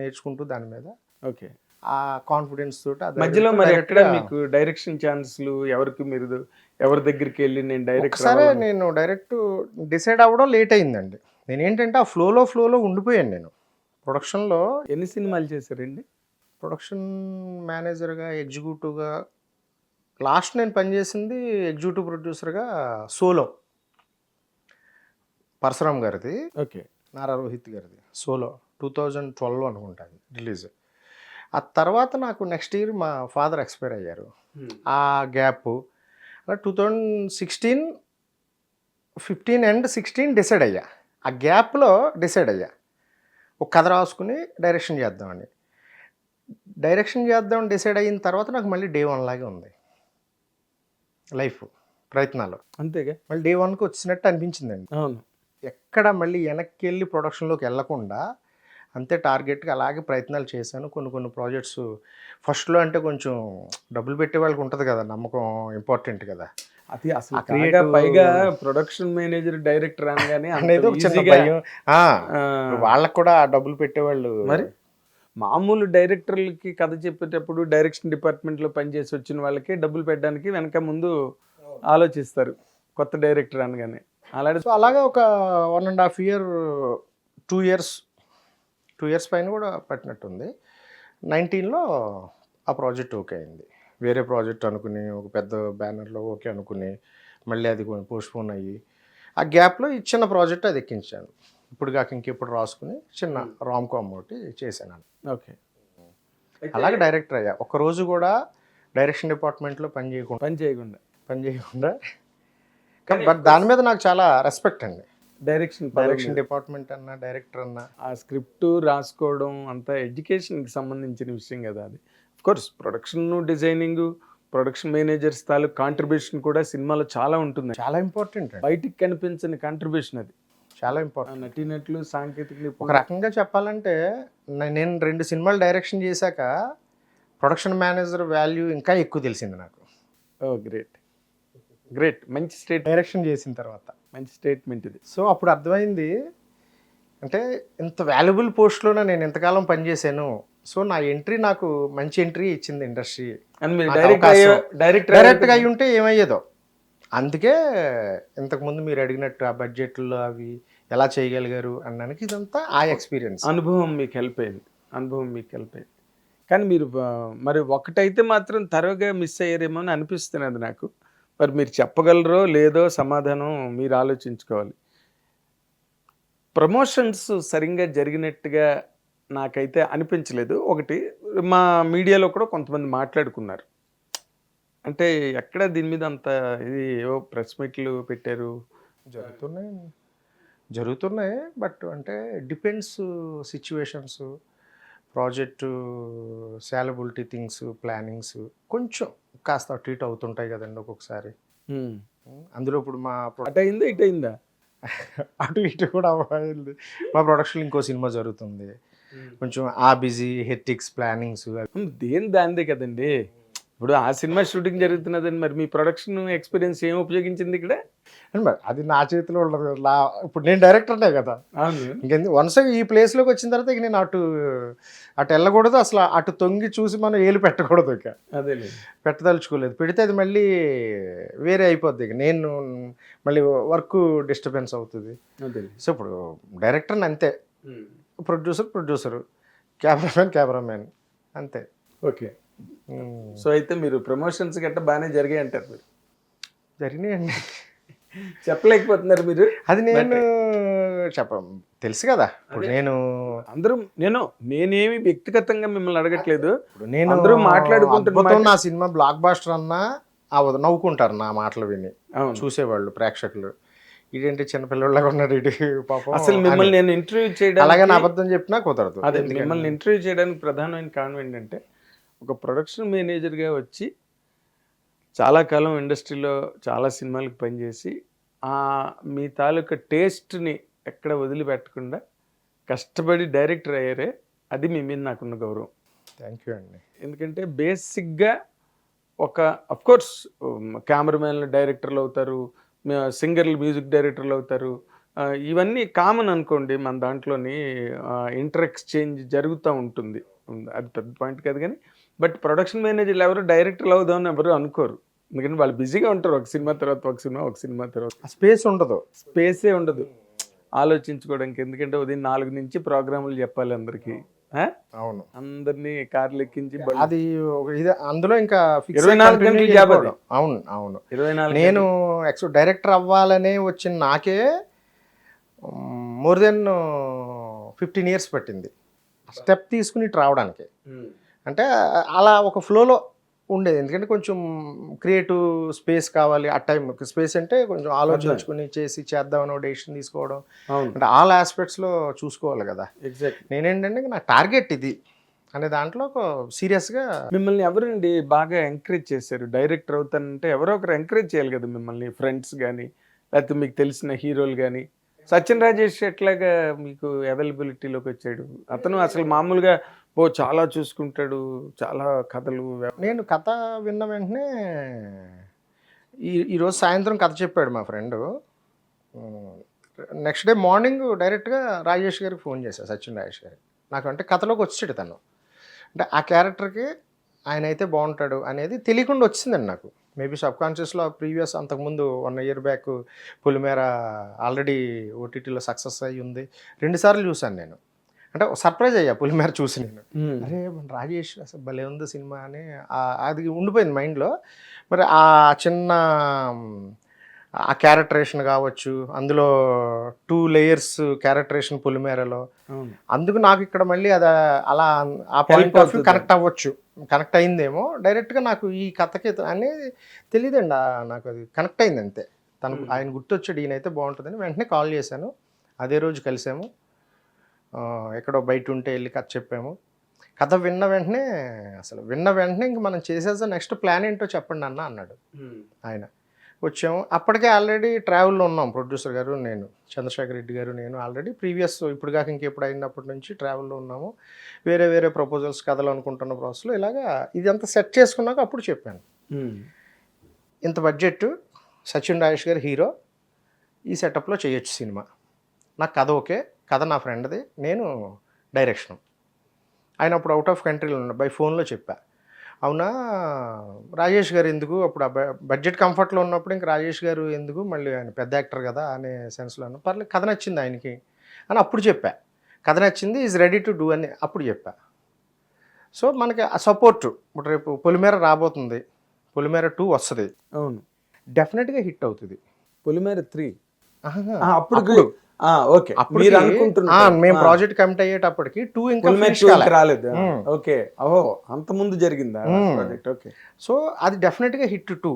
నేర్చుకుంటూ దాని మీద ఓకే ఆ కాన్ఫిడెన్స్ తోటి. మధ్యలో మరి ఎక్కడ మీకు డైరెక్షన్ ఛాన్స్లు ఎవరి దగ్గరికి వెళ్ళి నేను డైరెక్ట్ సరే నేను డైరెక్ట్ డిసైడ్ అవ్వడం లేట్ అయిందండి. నేను ఏంటంటే ఆ ఫ్లోలో ఉండిపోయాను. నేను ప్రొడక్షన్లో ఎన్ని సినిమాలు చేశారండి? ప్రొడక్షన్ మేనేజర్గా, ఎగ్జిక్యూటివ్గా లాస్ట్ నేను పనిచేసింది ఎగ్జిక్యూటివ్ ప్రొడ్యూసర్గా సోలో, పరశురామ్ గారిది, ఓకే, నారా రోహిత్ గారిది సోలో 2012 అనుకుంటుంది రిలీజ్. ఆ తర్వాత నాకు నెక్స్ట్ ఇయర్ మా ఫాదర్ ఎక్స్పైర్ అయ్యారు. ఆ గ్యాప్ అలా 2015 అండ్ 16 డిసైడ్ అయ్యా. ఆ గ్యాప్లో డిసైడ్ అయ్యా ఒక కథ రాసుకుని డైరెక్షన్ చేద్దామని డిసైడ్ అయిన తర్వాత నాకు మళ్ళీ డే 1 లాగే ఉంది లైఫ్ ప్రయత్నాలు. అంతేగా, మళ్ళీ డే 1కి వచ్చినట్టు అనిపించిందండి. అవును, ఎక్కడ మళ్ళీ వెనక్కి వెళ్ళి ప్రొడక్షన్లోకి వెళ్ళకుండా అంతే టార్గెట్గా అలాగే ప్రయత్నాలు చేశాను. కొన్ని కొన్ని ప్రాజెక్ట్స్ ఫస్ట్లో అంటే కొంచెం డబ్బులు పెట్టే వాళ్ళకి ఉంటుంది కదా, నమ్మకం ఇంపార్టెంట్ కదా. అది అసలు ఆ కాగా creative- పైగా ప్రొడక్షన్ మేనేజర్ డైరెక్టర్ అనగానే అంత అనేది ఒక చిన్న ఈజీగా, భయం. ఆ, వాళ్ళకు కూడా ఆ డబ్బులు పెట్టేవాళ్ళు మరి మామూలు డైరెక్టర్లకి కథ చెప్పేటప్పుడు డైరెక్షన్ డిపార్ట్మెంట్లో పనిచేసి వచ్చిన వాళ్ళకి డబ్బులు పెట్టడానికి వెనక ముందు ఆలోచిస్తారు కొత్త డైరెక్టర్ అనగానే. అలాంటి సో అలాగా ఒక 1.5 year 2 years 2 years పైన కూడా పట్టినట్టుంది. 19లో ఆ ప్రాజెక్ట్ ఓకే అయింది. వేరే ప్రాజెక్ట్ అనుకుని ఒక పెద్ద బ్యానర్లో ఓకే అనుకుని మళ్ళీ అది కొంచెం పోస్ట్పోన్ అయ్యి ఆ గ్యాప్లో ఈ చిన్న ప్రాజెక్ట్ అది ఎక్కించాను. ఇప్పుడు కాక ఇంకెప్పుడు రాసుకుని చిన్న రామ్ కామ్ ఒకటి చేశాను. ఓకే, అలాగే డైరెక్టర్ అయ్యా. ఒక్కరోజు కూడా డైరెక్షన్ డిపార్ట్మెంట్లో పని చేయకుండా పని చేయకుండా బట్ దాని మీద నాకు చాలా రెస్పెక్ట్ అండి. డైరెక్షన్ డిపార్ట్మెంట్ అన్నా డైరెక్టర్ అన్నా ఆ స్క్రిప్ట్ రాసుకోవడం అంతా ఎడ్యుకేషన్కి సంబంధించిన విషయం కదా అది. Course production designing, production managers తాలూకు కాంట్రిబ్యూషన్ కూడా సినిమాలో చాలా ఉంటుంది. చాలా ఇంపార్టెంట్ అండి, బయటికి కనిపించని కాంట్రిబ్యూషన్ అది. చాలా ఇంపార్టెంట్. నటీనటులు, సాంకేతిక ఒక రకంగా చెప్పాలంటే నేను 2 సినిమాలు డైరెక్షన్ చేశాక ప్రొడక్షన్ మేనేజర్ వాల్యూ ఇంకా ఎక్కువ తెలిసింది నాకు. ఓ గ్రేట్, గ్రేట్, మంచి స్టేట్, డైరెక్షన్ చేసిన తర్వాత మంచి స్టేట్మెంట్ ఇది. సో అప్పుడు అర్థమైంది అంటే ఇంత వాల్యుబుల్ పోస్ట్లోనే నేను ఎంతకాలం పనిచేశాను. సో నా ఎంట్రీ నాకు మంచి ఎంట్రీ ఇచ్చింది ఇండస్ట్రీ. అని మీరు నాకు డైరెక్ట్గా డైరెక్ట్గా అయి ఉంటే ఏమయ్యేదో. అందుకే ఇంతకుముందు మీరు అడిగినట్టు ఆ బడ్జెట్లో అవి ఎలా చేయగలిగారు అన్నానికి ఇదంతా ఆ ఎక్స్పీరియన్స్. అనుభవం మీకు హెల్ప్ అయింది, అనుభవం మీకు హెల్ప్ అయింది. కానీ మీరు మరి ఒకటైతే మాత్రం తరవుగా మిస్ అయ్యారేమో అని అనిపిస్తున్నది నాకు. మరి మీరు చెప్పగలరో లేదో సమాధానం మీరు ఆలోచించుకోవాలి. ప్రమోషన్స్ సరిగ్గా జరిగినట్టుగా నాకైతే అనిపించలేదు. ఒకటి మా మీడియాలో కూడా కొంతమంది మాట్లాడుకున్నారు, అంటే ఎక్కడ దీని మీద అంత ఇది ఏవో ప్రెస్ మీట్లు పెట్టారు. జరుగుతున్నాయి బట్ అంటే depends situations, project solubility things, plannings కొంచెం కాస్త అటు ఇటు అవుతుంటాయి కదండి ఒక్కొక్కసారి. అందులో ఇప్పుడు మా అటు అయిందా ఇటు అయిందా? అటు ఇటు కూడా అవ్వాలి. మా ప్రొడక్షన్ ఇంకో సినిమా జరుగుతుంది, కొంచెం ఆ బిజీ హెక్టిక్స్ ప్లానింగ్స్. దేని దాందే కదండి. ఇప్పుడు ఆ సినిమా షూటింగ్ జరుగుతున్నదని మరి మీ ప్రొడక్షన్ ఎక్స్పీరియన్స్ ఏం ఉపయోగించింది ఇక్కడ? మరి అది నా చేతిలో ఉండదు. ఇప్పుడు నేను డైరెక్టర్నే కదా. అవును. ఇంకెందుకు వన్స్ ఈ ప్లేస్లోకి వచ్చిన తర్వాత ఇక నేను అటు వెళ్ళకూడదు, అసలు అటు తొంగి చూసి మనం ఏలు పెట్టకూడదు. ఇక అదే పెట్టదలుచుకోలేదు. పెడితే అది మళ్ళీ వేరే అయిపోద్ది. ఇక నేను మళ్ళీ వర్క్ డిస్టర్బెన్స్ అవుతుంది. సో ఇప్పుడు డైరెక్టర్ని అంతే, ప్రొడ్యూసరు, కెమెరామెన్ అంతే. ఓకే. సో అయితే మీరు ప్రమోషన్స్ గట్ట బాగానే జరిగాయి అంటారు. మీరు జరిగినాయండి, చెప్పలేకపోతున్నారు మీరు. అది నేను తెలుసు కదా. ఇప్పుడు నేనేమి వ్యక్తిగతంగా మిమ్మల్ని అడగట్లేదు. నేను అందరూ మాట్లాడుకుంటున్నా. నా సినిమా బ్లాక్ బాస్టర్ అన్నా అవదు, నవ్వుకుంటారు నా మాటలు విని చూసేవాళ్ళు, ప్రేక్షకులు. ఇదేంటి చిన్నపిల్లలాగా ఉన్నాడు ఇటు పాపం. అసలు మిమ్మల్ని నేను ఇంటర్వ్యూ చేయడానికి, అలాగే అబద్ధం చెప్పినా కుదరదు. అదే మిమ్మల్ని ఇంటర్వ్యూ చేయడానికి ప్రధానమైన కారణం ఏంటంటే, ఒక ప్రొడక్షన్ మేనేజర్గా వచ్చి చాలా కాలం ఇండస్ట్రీలో చాలా సినిమాలకు పనిచేసి మీ తాలూకా టేస్ట్ని ఎక్కడ వదిలిపెట్టకుండా కష్టపడి డైరెక్టర్ అయ్యారే, అది మీ మీద నాకున్న గౌరవం. థ్యాంక్ యూ అండి. ఎందుకంటే బేసిక్గా ఒక అఫ్కోర్స్ కెమెరామెన్లు డైరెక్టర్లు అవుతారు, సింగర్లు మ్యూజిక్ డైరెక్టర్లు అవుతారు, ఇవన్నీ కామన్ అనుకోండి. మన దాంట్లోని ఇంటర్ ఎక్స్చేంజ్ జరుగుతూ ఉంటుంది, అది పెద్ద పాయింట్ కాదు. కానీ బట్ ప్రొడక్షన్ మేనేజర్లు ఎవరు డైరెక్టర్లు అవుదామని ఎవరు అనుకోరు. ఎందుకంటే వాళ్ళు బిజీగా ఉంటారు, ఒక సినిమా తర్వాత ఒక సినిమా తర్వాత స్పేసే ఉండదు ఆలోచించుకోవడానికి. ఎందుకంటే ఉదయం 4 నుంచి ప్రోగ్రాములు చెప్పాలి అందరికి. అవును, అందరినీ కార్లు ఎక్కించి అది అందులో ఇంకా 24 గంటల జాబ్ అది. అవును అవును 24. నేను డైరెక్టర్ అవ్వాలనే వచ్చిన నాకే మోర్ దెన్ 15 years పట్టింది స్టెప్ తీసుకుని ఇటు రావడానికి. అంటే అలా ఒక ఫ్లోలో ఉండేది. ఎందుకంటే కొంచెం క్రియేటివ్ స్పేస్ కావాలి ఆ టైం. స్పేస్ అంటే కొంచెం ఆలోచించుకుని చేద్దామని డెసిషన్ తీసుకోవడం, అంటే ఆల్ ఆస్పెక్ట్స్లో చూసుకోవాలి కదా. నేనేంటంటే నా టార్గెట్ ఇది అనే దాంట్లో ఒక సీరియస్గా. మిమ్మల్ని ఎవరండి బాగా ఎంకరేజ్ చేశారు? డైరెక్టర్ అవుతానంటే ఎవరో ఒకరు ఎంకరేజ్ చేయాలి కదా మిమ్మల్ని, ఫ్రెండ్స్ కానీ లేకపోతే మీకు తెలిసిన హీరోలు కానీ. సచిన్ రాజేష్ ఎట్లాగా మీకు అవైలబిలిటీలోకి వచ్చాడు? అతను అసలు మామూలుగా చాలా చూసుకుంటాడు, చాలా కథలు. నేను కథ విన్న వెంటనే ఈరోజు సాయంత్రం కథ చెప్పాడు మా ఫ్రెండు. నెక్స్ట్ డే మార్నింగ్ డైరెక్ట్గా రాజేష్ గారికి ఫోన్ చేశాను, సచిన్ రాజేష్ గారికి. నాకు అంటే కథలోకి వచ్చాడు తను, అంటే ఆ క్యారెక్టర్కి ఆయన అయితే బాగుంటాడు అనేది తెలియకుండా వచ్చిందండి నాకు. మేబీ సబ్ కాన్షియస్లో ప్రీవియస్ అంతకుముందు 1 year బ్యాక్ పులిమేర ఆల్రెడీ ఓటీటీలో సక్సెస్ అయ్యి ఉంది, 2 సార్లు చూశాను నేను. అంటే సర్ప్రైజ్ అయ్యా పులిమేర చూసి నేను. అరే మన రాజేష్ అసలు భలే ఉంది సినిమా అని అది ఉండిపోయింది మైండ్లో. మరి ఆ చిన్న ఆ క్యారెక్టరేషన్ కావచ్చు, అందులో 2 layers క్యారెక్టరేషన్ పులిమేరలో, అందుకు నాకు ఇక్కడ మళ్ళీ అది అలా ఆ పాయింట్ ఆఫ్ వ్యూ కనెక్ట్ అయిందేమో. డైరెక్ట్గా నాకు ఈ కథకి అనేది తెలియదండి, నాకు అది కనెక్ట్ అయింది అంతే. తనకు ఆయన గుర్తొచ్చాడు ఈయనైతే బాగుంటుందని వెంటనే కాల్ చేశాను. అదే రోజు కలిసాము, ఎక్కడో బయట ఉంటే వెళ్ళి కథ చెప్పాము. కథ విన్న వెంటనే ఇంక మనం చేసేసా, నెక్స్ట్ ప్లాన్ ఏంటో చెప్పండి అన్న అన్నాడు ఆయన. వచ్చాము, అప్పటికే ఆల్రెడీ ట్రావెల్లో ఉన్నాం, ప్రొడ్యూసర్ గారు నేను, చంద్రశేఖర్ రెడ్డి గారు నేను ఆల్రెడీ ప్రీవియస్ ఇప్పుడు కాక ఇంకెప్పుడు అయినప్పటి నుంచి ట్రావెల్లో ఉన్నాము. వేరే ప్రపోజల్స్ కథలు అనుకుంటున్న ప్రాసెస్లో ఇలాగా ఇదంతా సెట్ చేసుకున్నాక అప్పుడు చెప్పాను, ఇంత బడ్జెట్, సచిన్ రాజేష్ గారు హీరో, ఈ సెటప్లో చేయొచ్చు సినిమా, నాకు కథ ఓకే, కథ నా ఫ్రెండ్ది, నేను డైరెక్షన్. ఆయన అప్పుడు అవుట్ ఆఫ్ కంట్రీలో ఉన్నా, బై ఫోన్లో చెప్పా. అవునా రాజేష్ గారు ఎందుకు, అప్పుడు బడ్జెట్ కంఫర్ట్లో ఉన్నప్పుడు ఇంక రాజేష్ గారు ఎందుకు, మళ్ళీ ఆయన పెద్ద యాక్టర్ కదా అనే సెన్స్లో పర్లేదు, కథ నచ్చింది ఆయనకి అని అప్పుడు చెప్పా. కథ నచ్చింది, ఈజ్ రెడీ టు డూ అని అప్పుడు చెప్పా. సో మనకి ఆ సపోర్టు, ఇప్పుడు రేపు పొలిమేర రాబోతుంది, పొలిమేర 2 వస్తుంది, అవును డెఫినెట్గా హిట్ అవుతుంది. పొలిమేర 3 అప్పుడు ఓకే, మీరు అనుకుంటున్నారు మేము ప్రాజెక్ట్ కమిట్ అయ్యేటప్పటికి 2 ఇంకా రాలేదు. ఓకే, ఓహో అంత ముందు జరిగిందా ప్రాజెక్ట్? ఓకే, సో అది డెఫినెట్గా హిట్ 2,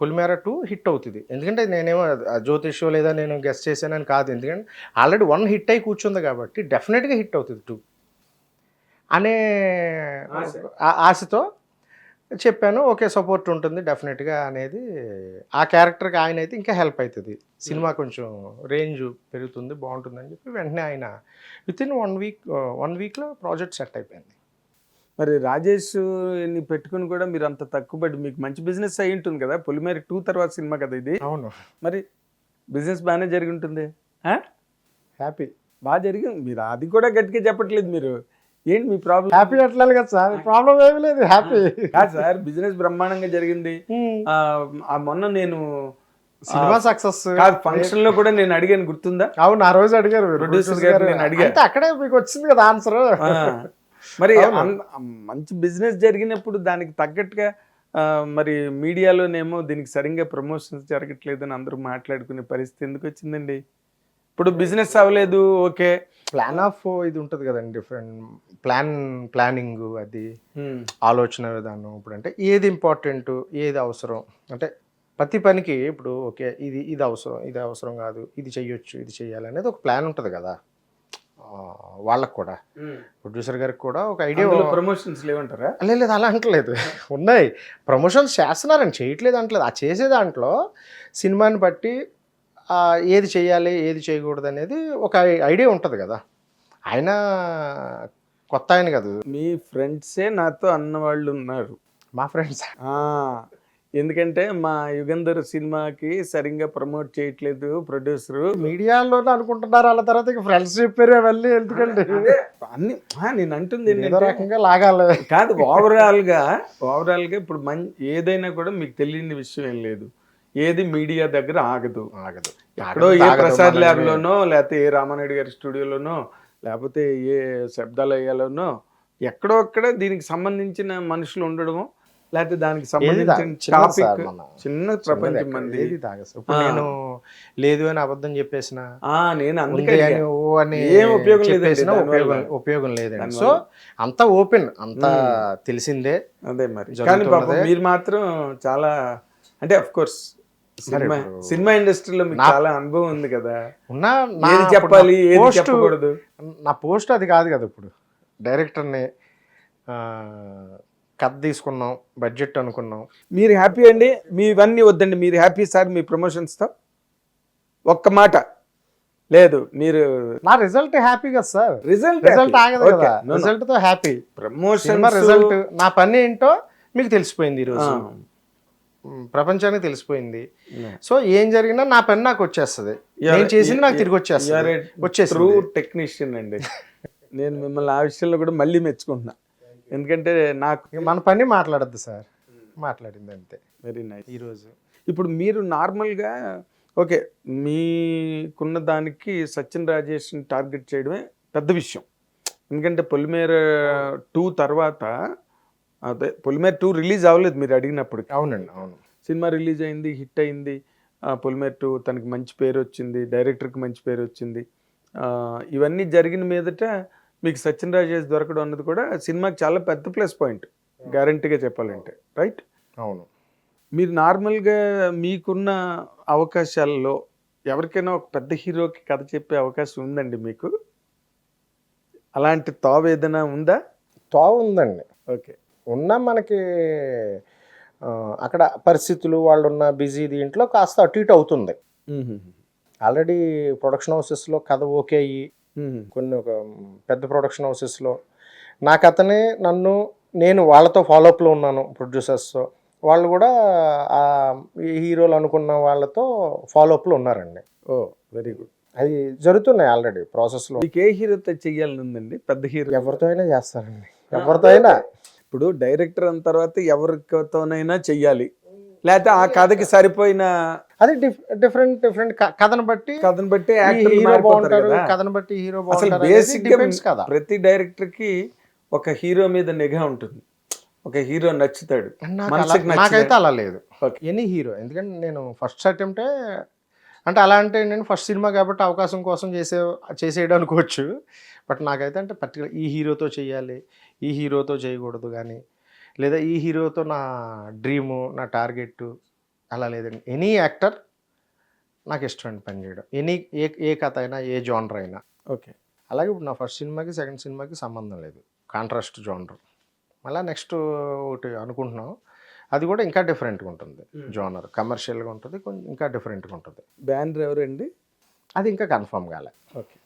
పొలిమేర 2 హిట్ అవుతుంది. ఎందుకంటే నేనేమో జ్యోతిషో లేదా నేను గెస్ట్ చేశానని కాదు, ఎందుకంటే ఆల్రెడీ 1 హిట్ అయి కూర్చుంది కాబట్టి డెఫినెట్గా హిట్ అవుతుంది 2 అనే ఆశతో చెప్పాను. ఓకే సపోర్ట్ ఉంటుంది డెఫినెట్గా అనేది, ఆ క్యారెక్టర్కి ఆయన అయితే ఇంకా హెల్ప్ అవుతుంది, సినిమా కొంచెం రేంజ్ పెరుగుతుంది, బాగుంటుందని చెప్పి వెంటనే ఆయన వితిన్ 1 weekలో ప్రాజెక్ట్ సెట్ అయిపోయింది. మరి రాజేష్ పెట్టుకుని కూడా మీరు అంత తక్కువ మీకు మంచి బిజినెస్ అయి ఉంటుంది కదా, పొలిమేర 2 తర్వాత సినిమా కదా ఇది. అవును, మరి బిజినెస్ బాగానే జరిగి ఉంటుంది, హ్యాపీ, బాగా జరిగింది. మీరు అది కూడా గట్టిగా చెప్పట్లేదు, మీరు ఏంటి మీ ప్రాబ్లం? హ్యాపీ అట్లేదు కదా సార్, ప్రాబ్లం ఏమి లేదు, హ్యాపీ కాదు సార్, బిజినెస్ బ్రహ్మాండంగా జరిగింది. మొన్న నేను సినిమా సక్సెస్ కాదు ఫంక్షన్ లో కూడా నేను అడిగాను, గుర్తుందా? అవును, ఆ రోజు అడిగారు ప్రొడ్యూసర్ గారు, నేను అడిగాను, అక్కడే మీకు వచ్చింది కదా ఆన్సర్. మరి మంచి బిజినెస్ జరిగినప్పుడు దానికి తగ్గట్టుగా మరి మీడియాలోనేమో దీనికి సరిగ్గా ప్రమోషన్స్ జరగట్లేదు అని అందరూ మాట్లాడుకునే పరిస్థితి ఎందుకు వచ్చిందండి? ఇప్పుడు బిజినెస్ అవ్వలేదు, ఓకే, ప్లాన్ ఆఫ్ ఇది ఉంటుంది కదండి, డిఫరెంట్ ప్లానింగ్, అది ఆలోచన విధానం. ఇప్పుడు అంటే ఏది ఇంపార్టెంట్, ఏది అవసరం, అంటే ప్రతి పనికి ఇప్పుడు ఓకే ఇది అవసరం కాదు, ఇది చెయ్యొచ్చు, ఇది చెయ్యాలి అనేది ఒక ప్లాన్ ఉంటుంది కదా వాళ్ళకు కూడా, ప్రొడ్యూసర్ గారికి కూడా ఒక ఐడియా. ప్రమోషన్స్ లేవంటారా? లేదు అలా అంటలేదు, ఉన్నాయి ప్రమోషన్స్ చేస్తున్నారని, చేయట్లేదు అంటలేదు. ఆ చేసే దాంట్లో సినిమాని బట్టి ఏది చేయాలి ఏది చేయకూడదు అనేది ఒక ఐడియా ఉంటుంది కదా. ఆయన కొత్త ఆయన కాదు, మీ ఫ్రెండ్సే నాతో అన్నవాళ్ళు ఉన్నారు, మా ఫ్రెండ్స్. ఎందుకంటే మా యుగంధర్ సినిమాకి సరిగ్గా ప్రమోట్ చేయట్లేదు ప్రొడ్యూసర్, మీడియాలో అనుకుంటున్నారు, వాళ్ళ తర్వాత ఇక ఫ్రెండ్స్ చెప్పారు వెళ్ళి, ఎందుకంటే అన్ని నేను అంటుంది ఏదో రకంగా లాగాలి కాదు. ఓవరాల్ గా ఇప్పుడు ఏదైనా కూడా మీకు తెలియని విషయం ఏం లేదు, ఏది మీడియా దగ్గర ఆగదు. ఎక్కడో ఏ ప్రసాద్ ల్యాబ్ లోనో, లేకపోతే ఏ రామానాయుడు గారి స్టూడియోలోనో, లేకపోతే ఏ శబ్దాలయాలోనో ఎక్కడో అక్కడ దీనికి సంబంధించిన మనుషులు ఉండడము, లేకపోతే దానికి సంబంధించిన టాపిక్ చిన్న ప్రపంచం మంది. నేను లేదు అని అబద్ధం చెప్పేసిన, నేను ఉపయోగం లేదండి. సో అంత ఓపెన్, అంత తెలిసిందే. అదే మరి, కానీ మీరు మాత్రం చాలా, అంటే అఫ్ కోర్స్ సినిమా ఇండస్ట్రీలో మీకు చాలా అనుభవం ఉంది కదా, ఏది చెప్పాలి ఏది చెప్పకూడదు. నా పోస్ట్ అది కాదు కదా, ఇప్పుడు డైరెక్టర్ని కథ తీసుకున్నాం, బడ్జెట్ అనుకున్నాం. మీరు హ్యాపీ అండి? మీ ఇవన్నీ వద్దండి, మీరు హ్యాపీ సార్ మీ ప్రమోషన్స్తో? ఒక్క మాట, లేదు మీరు నా రిజల్ట్ హ్యాపీ కదా సార్. రిజల్ట్ రిజల్ట్ ఆగదు కదా, రిజల్ట్ తో హ్యాపీ. ప్రమోషన్ సినిమా రిజల్ట్, నా పని ఏంటో మీకు తెలిసిపోయింది ఈరోజు, ప్రపంచానికి తెలిసిపోయింది. సో ఏం జరిగినా నా పని నాకు వచ్చేస్తుంది, నేను చేసింది నాకు తిరిగి వచ్చేస్తుంది. ట్రూ టెక్నీషియన్ అండి. నేను మిమ్మల్ని ఆ విషయంలో కూడా మళ్ళీ మెచ్చుకుంటున్నా, ఎందుకంటే నాకు మన పని మాట్లాడద్దు సార్, మాట్లాడింది అంతే. Very nice. ఈరోజు ఇప్పుడు మీరు నార్మల్గా ఓకే, మీకున్న దానికి సచిన్ రాజేష్ని టార్గెట్ చేయడమే పెద్ద విషయం. ఎందుకంటే పొలిమేర 2 తర్వాత, అదే పొలిమేర 2 రిలీజ్ అవ్వలేదు మీరు అడిగినప్పుడు. అవునండి, అవును. సినిమా రిలీజ్ అయింది, హిట్ అయింది. పొలిమేర 2 తనకి మంచి పేరు వచ్చింది, డైరెక్టర్కి మంచి పేరు వచ్చింది. ఇవన్నీ జరిగిన మీదట మీకు సచిన్ రాజేష్ దొరకడం అన్నది కూడా సినిమాకి చాలా పెద్ద ప్లస్ పాయింట్, గ్యారంటీగా చెప్పాలంటే. రైట్? అవును. మీరు నార్మల్గా మీకున్న అవకాశాల్లో ఎవరికైనా ఒక పెద్ద హీరోకి కథ చెప్పే అవకాశం ఉందండి మీకు? అలాంటి తావు ఏదైనా ఉందా? తావు ఉందండి. ఓకే. ఉన్నా మనకి అక్కడ పరిస్థితులు, వాళ్ళు ఉన్న బిజీ దీంట్లో కాస్త అటు ఇటు అవుతుంది. ఆల్రెడీ ప్రొడక్షన్ హౌసెస్లో కథ ఓకే అయ్యి, కొన్ని ఒక పెద్ద ప్రొడక్షన్ హౌసెస్లో నాకు అతనే నేను వాళ్ళతో ఫాలోఅప్లో ఉన్నాను, ప్రొడ్యూసర్స్తో. వాళ్ళు కూడా ఆ హీరోలు అనుకున్న వాళ్ళతో ఫాలోఅప్లో ఉన్నారండి. ఓ వెరీ గుడ్. అది జరుగుతున్నాయి ఆల్రెడీ ప్రాసెస్లో. మీకు ఏ హీరోతో చెయ్యాలని ఉందండి? పెద్ద హీరో ఎవరితో అయినా చేస్తారండి, ఎవరితో అయినా. ఇప్పుడు డైరెక్టర్ అన్న తర్వాత ఎవరితోనైనా చెయ్యాలి, లేకపోతే ఆ కథకి సరిపోయిన అది డిఫరెంట్ డిఫరెంట్ కథను బట్టి హీరో బాగుంటారు, కథను బట్టి హీరో బాగుంటారు. బేసిక్ కదా, ప్రతి డైరెక్టర్ కి ఒక హీరో మీద నిఘా ఉంటుంది, ఒక హీరో నచ్చుతాడు. నాకైతే అలా లేదు, ఎనీ హీరో. ఎందుకంటే నేను ఫస్ట్ అటెంప్టే, అంటే అలా అంటే నేను ఫస్ట్ సినిమా కాబట్టి అవకాశం కోసం చేసేయడం అనుకోవచ్చు. బట్ నాకైతే అంటే పర్టికులర్ ఈ హీరోతో చేయాలి, ఈ హీరోతో చేయకూడదు కానీ, లేదా ఈ హీరోతో నా డ్రీము, నా టార్గెట్ అలా లేదండి. ఎనీ యాక్టర్ నాకు ఇష్టం అండి పని చేయడం, ఏ కథ అయినా, ఏ జానర్ అయినా. ఓకే. అలాగే ఇప్పుడు నా ఫస్ట్ సినిమాకి సెకండ్ సినిమాకి సంబంధం లేదు, కాంట్రాస్ట్ జానర్. మళ్ళీ నెక్స్ట్ ఒకటి అనుకుంటున్నాం, అది కూడా ఇంకా డిఫరెంట్గా ఉంటుంది, జానర్ కమర్షియల్గా ఉంటుంది, కొంచెం ఇంకా డిఫరెంట్గా ఉంటుంది. బ్యానర్ ఎవరండి? అది ఇంకా కన్ఫర్మ్ కాలే. ఓకే,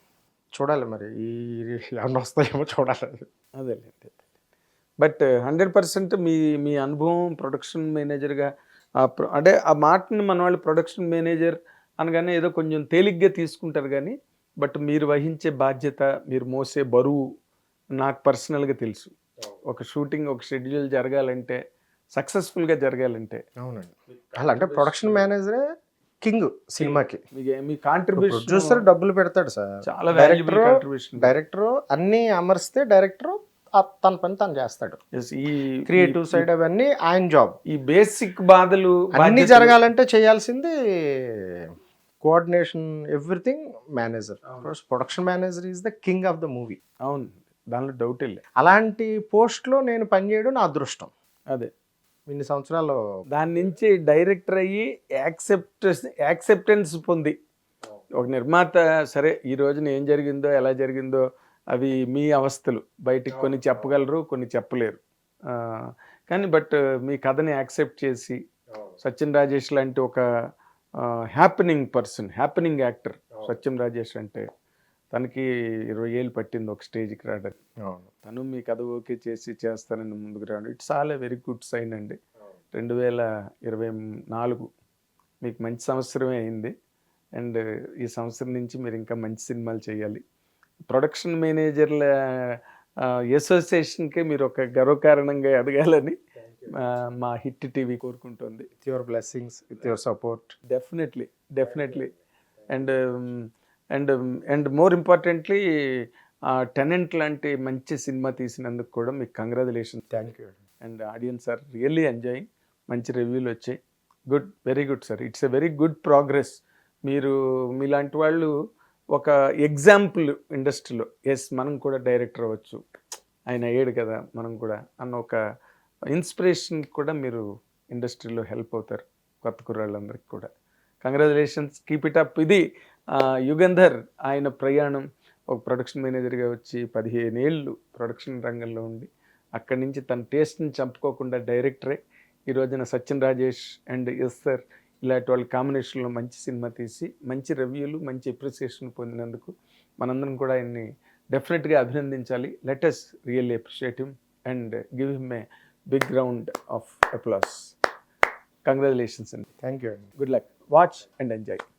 చూడాలి మరి, ఈ ఏమన్నా వస్తాయేమో చూడాలి. అదేలేండి. బట్ 100% మీ అనుభవం ప్రొడక్షన్ మేనేజర్గా, అంటే ఆ మాటని మన వాళ్ళు ప్రొడక్షన్ మేనేజర్ అనగానే ఏదో కొంచెం తేలిగ్గా తీసుకుంటారు కానీ, బట్ మీరు వహించే బాధ్యత, మీరు మోసే బరువు నాకు పర్సనల్గా తెలుసు. ఒక షూటింగ్, ఒక షెడ్యూల్ జరగాలంటే, సక్సెస్ఫుల్గా జరగాలంటే. అవునండి, అలా అంటే ప్రొడక్షన్ మేనేజరే కింగ్ సినిమాకి. మీ కాంట్రిబ్యూషన్, ప్రొడ్యూసర్ డబ్బులు పెడతాడు సార్, చాలా వాల్యుబుల్ కాంట్రిబ్యూషన్. డైరెక్టర్ అన్ని అమర్స్తే డైరెక్టర్ తన పని తను చేస్తాడు. ఈ క్రియేటివ్ సైడ్ అవన్నీ ఆయన జాబ్. ఈ బేసిక్ బాధలు అన్ని జరగాలంటే చేయాల్సింది coordination, everything manager. Production manager is the king of the movie. అవును, దానిలో డౌట్ లేదు. అలాంటి పోస్ట్లో నేను పనిచేయడం నా అదృష్టం. అదే, ఇన్ని సంవత్సరాలు దాని నుంచి డైరెక్టర్ అయ్యి యాక్సెప్టెన్స్ పొంది, ఒక నిర్మాత సరే ఈ రోజున ఏం జరిగిందో, ఎలా జరిగిందో అవి మీ అవస్థలు, బయటికి కొన్ని చెప్పగలరు, కొన్ని చెప్పలేరు. కానీ బట్ మీ కథని యాక్సెప్ట్ చేసి, సచిన్ రాజేష్ లాంటి ఒక happening person, happening actor Sachin Rajesh అంటే, తనకి 20 ఏళ్ళు పట్టింది ఒక స్టేజ్కి రావడానికి. తను మీ కథ ఓకే చేస్తానని ముందుకు రావడం, it's all a very good sign అండి. 2024 మీకు మంచి సంవత్సరమే అయింది. అండ్ ఈ సంవత్సరం నుంచి మీరు ఇంకా మంచి సినిమాలు చేయాలి. ప్రొడక్షన్ మేనేజర్ల అసోసియేషన్కే మీరు ఒక గర్వకారణంగా ఎదగాలని మా హిట్ టీవీ కోరుకుంటుంది. With your blessings, with your support. Definitely. And more importantly Tenant లాంటి మంచి సినిమా తీసినందుకు కూడా మీకు congratulations. Thank you. And audience are really enjoying. మంచి రివ్యూలు వచ్చాయి. Good, very good sir. It's a very good progress. మీరు మీలాంటి వాళ్ళు ఒక ఎగ్జాంపుల్ ఇండస్ట్రీలో, ఎస్ మనం కూడా డైరెక్టర్ అవ్వచ్చు, ఆయన అయ్యాడు కదా మనం కూడా అన్న ఒక ఇన్స్పిరేషన్ కూడా మీరు ఇండస్ట్రీలో హెల్ప్ అవుతారు కొత్త కుర్రాళ్ళందరికీ కూడా. Congratulations, keep it up. ఇది యుగంధర్, ఆయన ప్రయాణం ఒక ప్రొడక్షన్ మేనేజర్గా వచ్చి 15 ఏళ్ళు ప్రొడక్షన్ రంగంలో ఉండి, అక్కడి నుంచి తన టేస్ట్ని చంపుకోకుండా డైరెక్టరే ఈ రోజున Sachin Rajesh and S sir ఇలాంటి వాళ్ళ కాంబినేషన్లో మంచి సినిమా తీసి మంచి రివ్యూలు మంచి అప్రిసియేషన్ పొందినందుకు మనందరం కూడా ఆయన్ని డెఫినెట్గా అభినందించాలి. Let us really appreciate him and give him a big round of applause. Congratulations అండి. థ్యాంక్ యూ అండి. Good luck. Watch and enjoy.